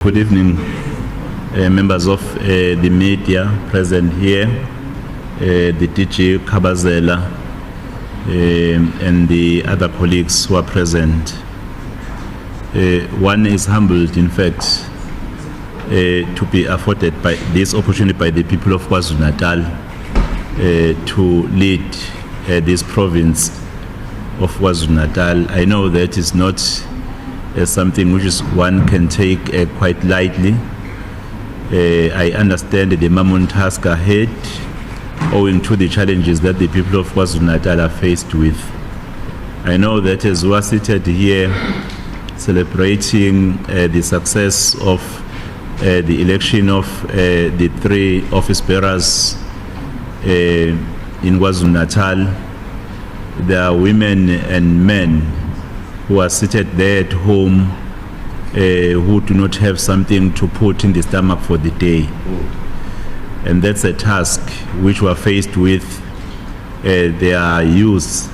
Good evening, members of the media present here, the DG Kabazela, and the other colleagues who are present. One is humbled, in fact, to be afforded by this opportunity by the people of KwaZulu-Natal to lead this province of KwaZulu-Natal. I know that is not something which is one can take quite lightly. I understand the mammoth task ahead, owing to the challenges that the people of KwaZulu-Natal are faced with. I know that as we are seated here celebrating the success of the election of the three office bearers in KwaZulu-Natal, there are women and men who are seated there at home who do not have something to put in the stomach for the day. And that's a task which we are faced with. There are youths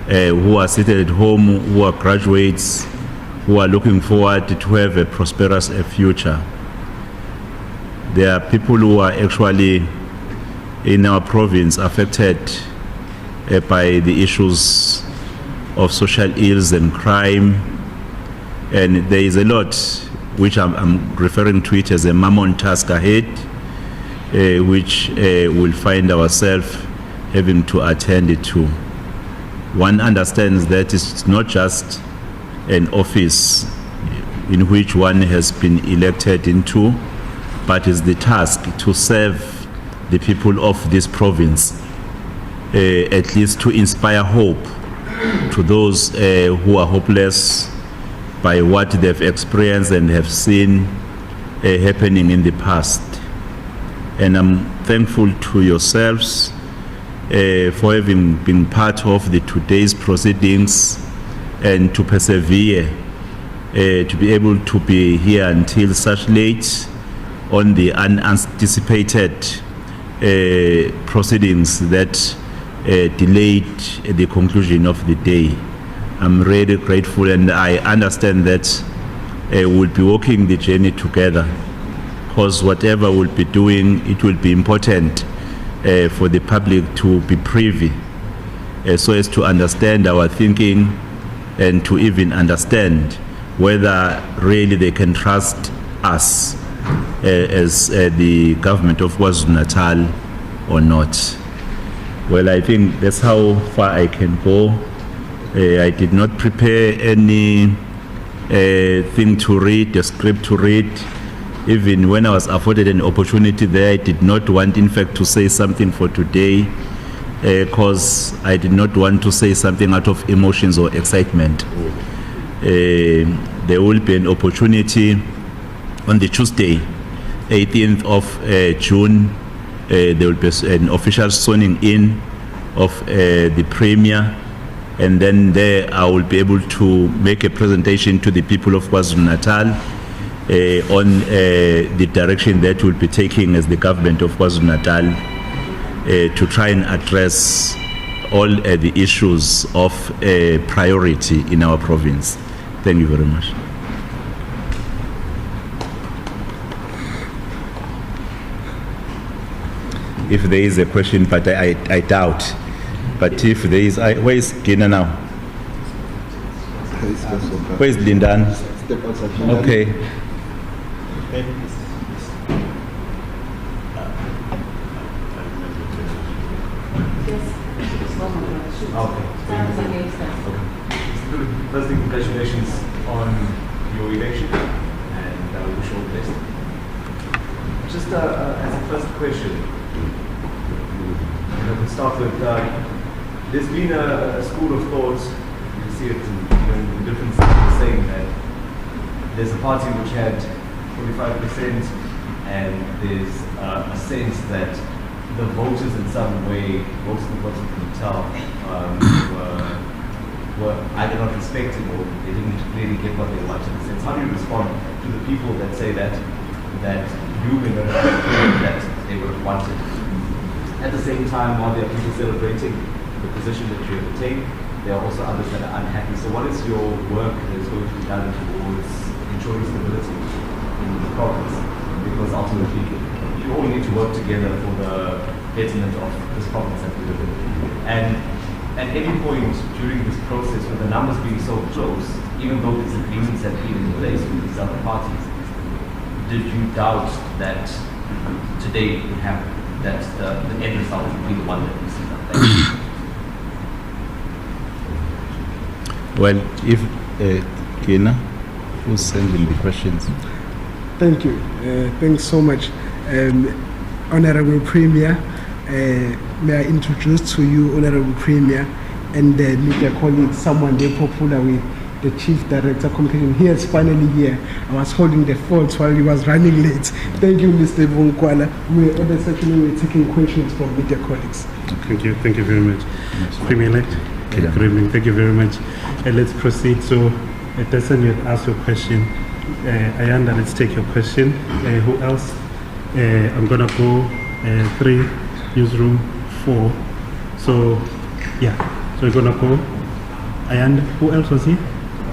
who are seated at home, who are graduates, who are looking forward to have a prosperous future. There are people who are actually in our province affected by the issues of social ills and crime, and there is a lot which I'm referring to it as a mammoth task ahead, which we'll find ourselves having to attend to. One understands that it's not just an office in which one has been elected into, but it's the task to serve the people of this province, at least to inspire hope to those who are hopeless by what they've experienced and have seen happening in the past. And I'm thankful to yourselves for having been part of the today's proceedings and to persevere, to be able to be here until such late on the unanticipated proceedings that delayed the conclusion of the day. I'm really grateful, and I understand that we'll be walking the journey together, because whatever we'll be doing, it will be important for the public to be privy, so as to understand our thinking and to even understand whether really they can trust us as the government of KwaZulu-Natal or not. Well, I think that's how far I can go. I did not prepare any thing to read, a script to read. Even when I was afforded an opportunity there, I did not want, in fact, to say something for today, because I did not want to say something out of emotions or excitement. There will be an opportunity on the Tuesday, 18th of June. There will be an official swearing in of the Premier, and then there I will be able to make a presentation to the people of KwaZulu-Natal on the direction that we'll be taking as the government of KwaZulu-Natal to try and address all the issues of priority in our province. Thank you very much. If there is a question, but I doubt. But if there is, where is Gina now? Where is Lindan? Okay. Firstly, congratulations on your election, and I wish you all the best. Just as a first question, I can start with, there's been a school of thought, you see it in different cities, saying that there's a party which had 45%, and there's a sense that the voters in some way, most of the voters can tell, were either not respected or they didn't really get what they wanted in a sense. How do you respond to the people that say that you may not have that they would have wanted? At the same time, while there are people celebrating the position that you have attained, there are also others that are unhappy. So what is your work that is going to be done towards ensuring stability in problems, because ultimately you all need to work together for the betterment of this province that we live in. And at any point during this process, with the numbers being so close, even though these agreements have been in place with these other parties, did you doubt that today would happen, that the end result would be the one that we see now? Thank you. Well, if Kena, who's sending the questions? Thank you. Thanks so much. Honorable Premier, may I introduce to you Honorable Premier and the media colleague, someone very popular with the Chief Director Communication. He is finally here. I was holding the fort while he was running late. Thank you, Mr. Vonkwala. We're taking questions from media colleagues. Thank you very much. Premier-elect, good evening. Thank you very much. Let's proceed. So, Tessan, you had asked your question. Ayanda, let's take your question. Who else? I'm going to go 3, newsroom 4. So, yeah. So we're going to go Ayanda. Who else was here? I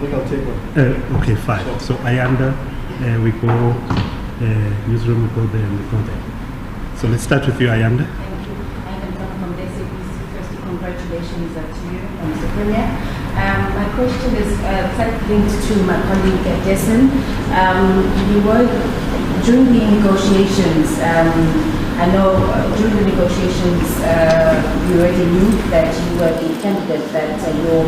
think I'll take one. Okay, 5. So Ayanda, we go newsroom, we go there, and we go there. So let's start with you, Ayanda. Thank you. I am from the SABC. Firstly, congratulations to you, Mr. Premier. My question is linked to my colleague Dessen. You were, during the negotiations, I know during the negotiations you already knew that you were the candidate that your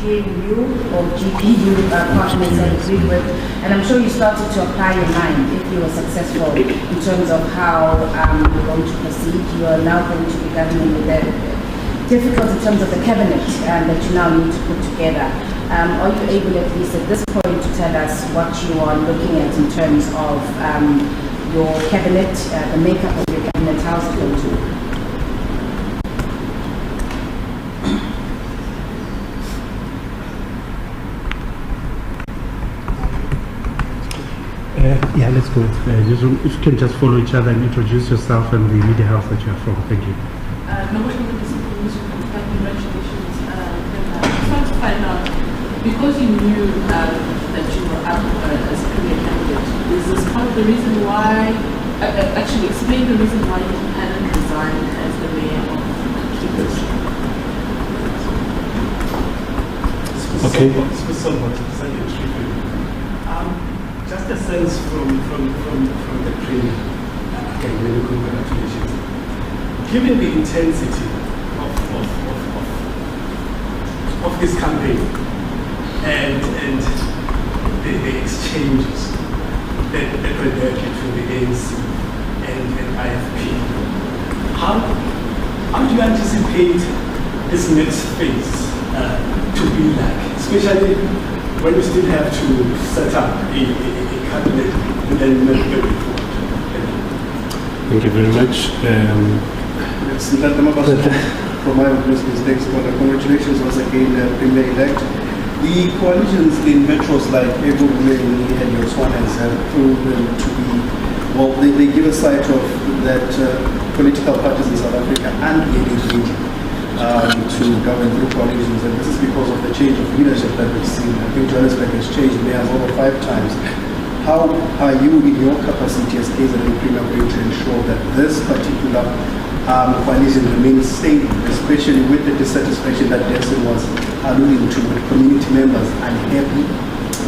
GNU or GPU partners had agreed with, and I'm sure you started to apply your mind if you were successful in terms of how you're going to proceed. You are now going to be governing with the difficult in terms of the cabinet that you now need to put together. Are you able at least at this point to tell us what you are looking at in terms of your cabinet, the makeup of your cabinet, how's it going to look? Yeah, let's go. If you can just follow each other and introduce yourself and the media house that you are from. Thank you. Congratulations. I just want to find out, because you knew that you were up as a premier candidate, is this part of the reason why, actually explain the reason why you hadn't resigned as the mayor of Ntuli? Okay. Just a sense from the premier, again, many congratulations. Given the intensity of this campaign and the exchanges that were there between the ANC and IFP, how do you anticipate this next phase to be like, especially when you still have to set up a cabinet and then make the report? Thank you very much. From my business, thanks for the congratulations once again, Premier-elect. The coalitions in metros like Ekurhuleni and Botswana have proven to be, well, they give a sight of that political parties in South Africa and engaging to govern through coalitions, and this is because of the change of leadership that we've seen. I think Johannesburg has changed mayors over 5 times. How are you, in your capacity as KZN Premier, going to ensure that this particular coalition remains stable, especially with the dissatisfaction that Dessen was alluding to, with community members unhappy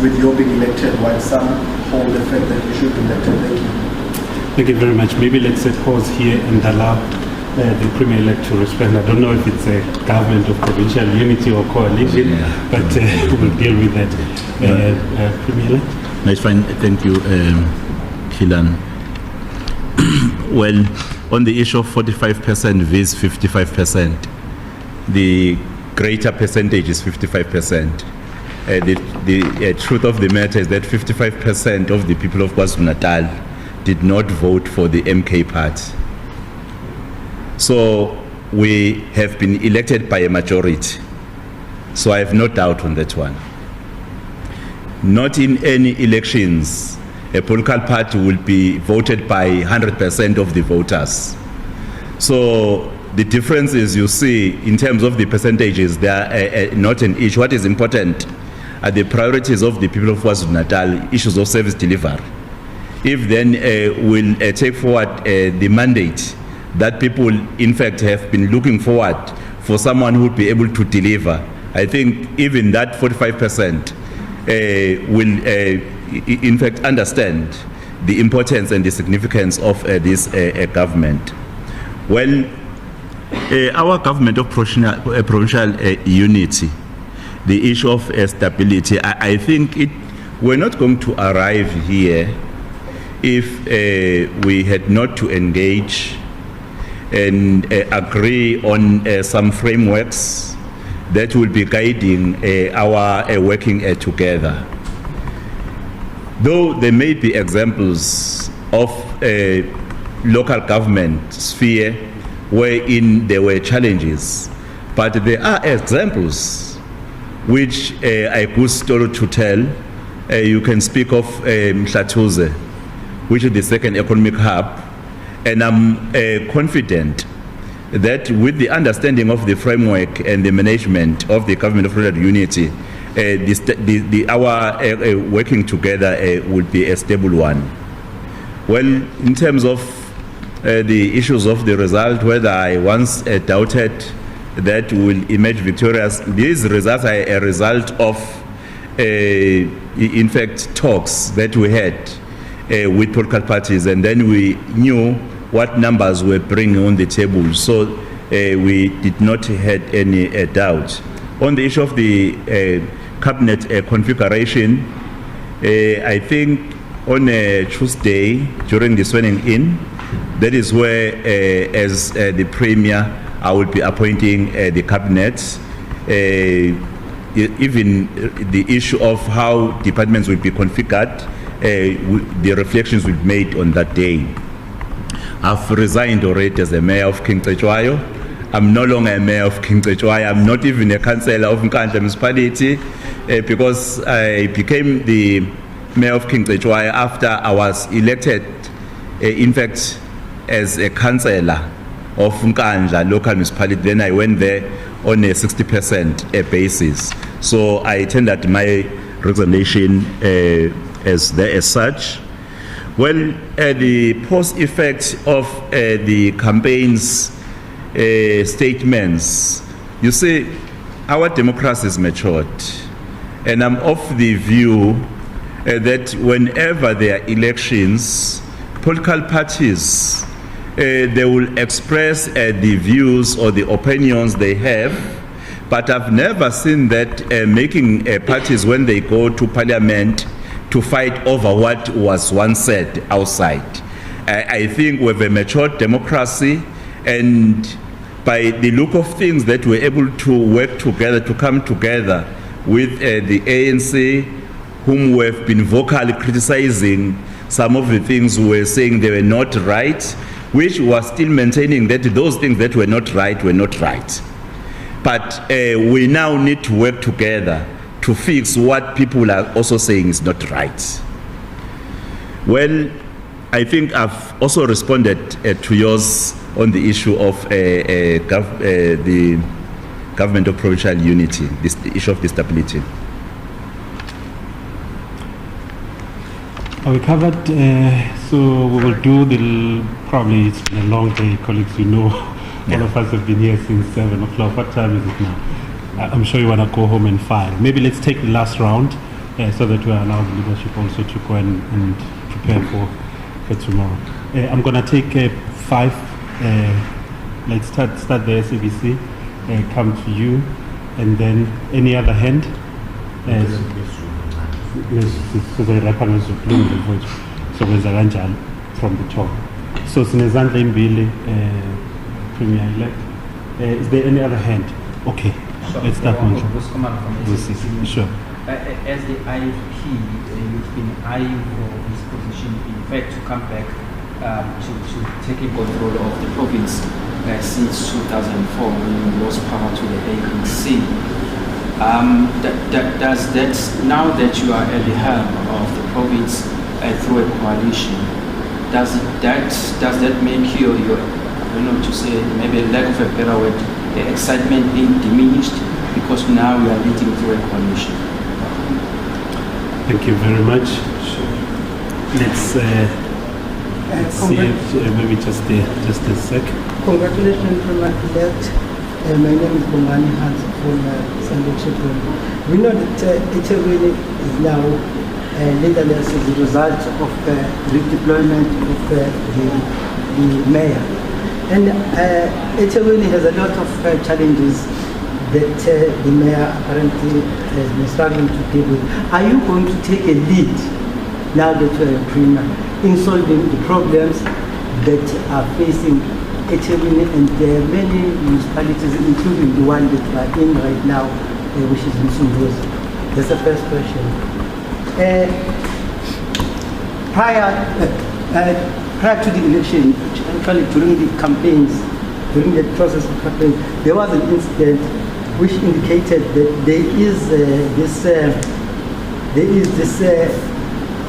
with your being elected, while some hold the fact that you should be elected? Thank you. Thank you very much. Maybe let's pause here and allow the Premier-elect to respond. I don't know if it's a government of provincial unity or coalition, but we'll deal with that. Premier-elect? No, it's fine. Thank you, Kilan. Well, on the issue of 45% vs 55%, the greater percentage is 55%. The truth of the matter is that 55% of the people of KwaZulu-Natal did not vote for the MK party. So we have been elected by a majority. So I have no doubt on that one. Not in any elections, a political party will be voted by 100% of the voters. So the difference is, you see, in terms of the percentages, they are not an issue. What is important are the priorities of the people of KwaZulu-Natal, issues of service delivery. if then we'll take forward the mandate that people, in fact, have been looking forward for someone who would be able to deliver, I think even that 45% will, in fact, understand the importance and the significance of this government. Well, our government of provincial unity, the issue of stability, I think we're not going to arrive here if we had not to engage and agree on some frameworks that will be guiding our working together. Though there may be examples of local government sphere wherein there were challenges, but there are examples which I could story to tell. You can speak of Mhlathuze, which is the second economic hub, and I'm confident that with the understanding of the framework and the management of the government of rural unity, our working together will be a stable one. Well, in terms of the issues of the result, whether I once doubted that we will emerge victorious, these results are a result of, in fact, talks that we had with political parties, and then we knew what numbers were bringing on the table, so we did not have any doubt. On the issue of the cabinet configuration, I think on Tuesday during the swearing in, that is where, as the Premier, I will be appointing the cabinet. Even the issue of how departments will be configured, the reflections will be made on that day. I've resigned already as a mayor of King Cetshwayo. I'm no longer a mayor of King Cetshwayo. I'm not even a councillor of Nkandla municipality because I became the mayor of King Cetshwayo after I was elected, in fact, as a councillor of Nkandla local municipality. Then I went there on a 60% basis. So I tendered my resignation as such. Well, the post-effect of the campaign's statements, you see, our democracy is matured, and I'm of the view that whenever there are elections, political parties, they will express the views or the opinions they have, but I've never seen that making parties, when they go to parliament, to fight over what was once said outside. I think we have a mature democracy, and by the look of things that we're able to work together, to come together with the ANC, whom we have been vocally criticizing some of the things we were saying they were not right, which was still maintaining that those things that were not right were not right. But we now need to work together to fix what people are also saying is not right. Well, I think I've also responded to yours on the issue of the government of provincial unity, the issue of the stability. We covered, so we will do probably it's been a long day, colleagues, you know, all of us have been here since 7 o'clock. What time is it now? I'm sure you want to go home and file. Maybe let's take the last round so that we allow the leadership also to go and prepare for tomorrow. I'm going to take 5. Let's start the SABC, come to you, and then any other hand. From the top. So Sinezandla Imbili, Premier-elect. Is there any other hand? Okay. Let's start with you. Sure. As the IFP, you've been eyeing for this position, in fact, to come back to taking control of the province since 2004 when you lost power to the ANC. Does that, now that you are at the helm of the province through a coalition, does that make your I don't know to say, maybe a lack of a better word, the excitement being diminished because now we are leading through a coalition? Thank you very much. let's see if maybe just a sec. Congratulations, Premier-elect. My name is Bongani Hans from Sunday Children. We know that Ntuli is now leaderless as a result of the redeployment of the mayor. And Ntuli has a lot of challenges that the mayor apparently has been struggling to deal with. Are you going to take a lead now that you are a premier in solving the problems that are facing Ntuli and many municipalities, including the one that we are in right now, which is in Msunduzi? That's the first question. Prior to the election, actually during the campaigns, during the process of campaign, there was an incident which indicated that there is this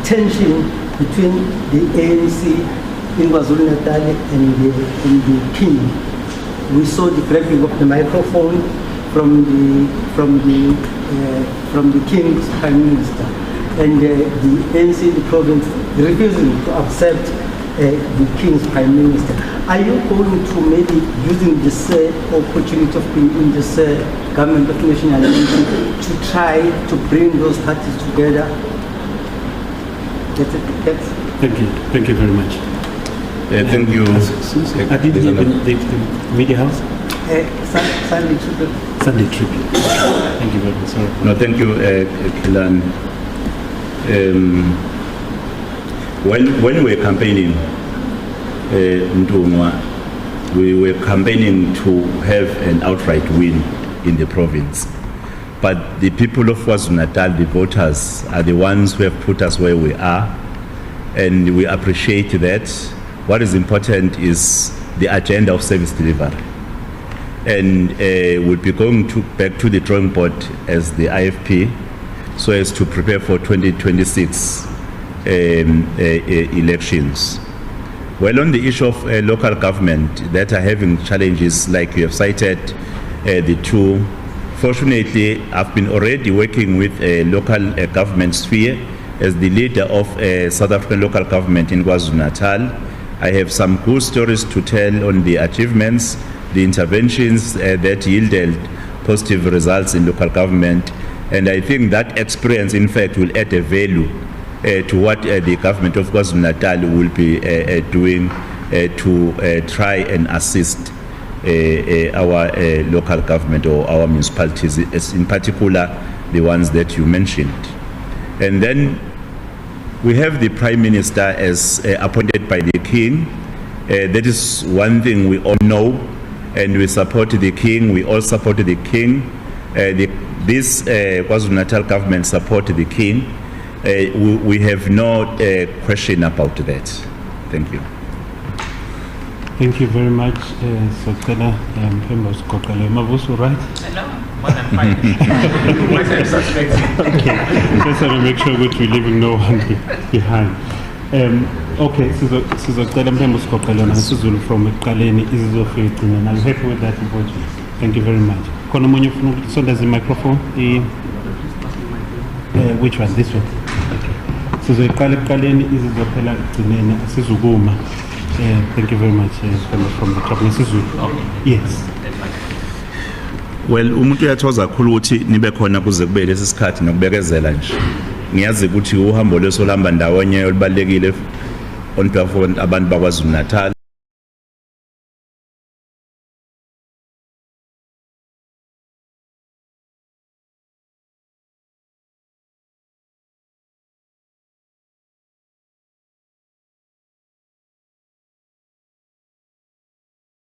tension between the ANC in KwaZulu-Natal and the king. We saw the grabbing of the microphone from the king's prime minister, and the ANC in the province refusing to accept the king's prime minister. Are you going to maybe using this opportunity of being in this government of national unity to try to bring those parties together? That's it. Thank you very much. Thank you. I didn't hear the media house. Sunday Tribune. Sunday Tribune. Thank you very much. Sorry. No, thank you, Kilan. When we were campaigning, we were campaigning to have an outright win in the province. But the people of KwaZulu-Natal, the voters, are the ones who have put us where we are, and we appreciate that. What is important is the agenda of service delivery. And we'll be going back to the drawing board as the IFP so as to prepare for 2026 elections. Well, on the issue of local government that are having challenges, like you have cited the two, fortunately, I've been already working with a local government sphere as the leader of South African local government in KwaZulu-Natal. I have some good stories to tell on the achievements, the interventions that yielded positive results in local government. And I think that experience, in fact, will add a value to what the government of KwaZulu-Natal will be doing to try and assist our local government or our municipalities, in particular the ones that you mentioned. And then we have the Prime Minister as appointed by the King. That is one thing we all know, and we support the King. We all support the King. This KwaZulu-Natal government support the King. We have no question about that. Thank you. Thank you very much, Sokela Mpemba Skokala. Mavuso, right? Hello, more than fine. Okay, just want to make sure that we're leaving no one behind. Okay, Sizokela Mpemba Skokala, Sizulu from Kaleni, Izizofetu, and I'm happy with that approach. Thank you very much. Kono mwenye funu, so there's the microphone. Which one? This one. Okay. Sizokela Kaleni, Izizofela, Tunene, Sizuguma. Thank you very much from the top. Yes. Well, umuntu uyathoza kakhulu ukuthi nibe khona kuze kube lesi sikhathi nokubekezela nje. Ngiyazi ukuthi uhambo lesolamba ndawonye olubalekile on behalf of abantu bakwaZulu-Natal.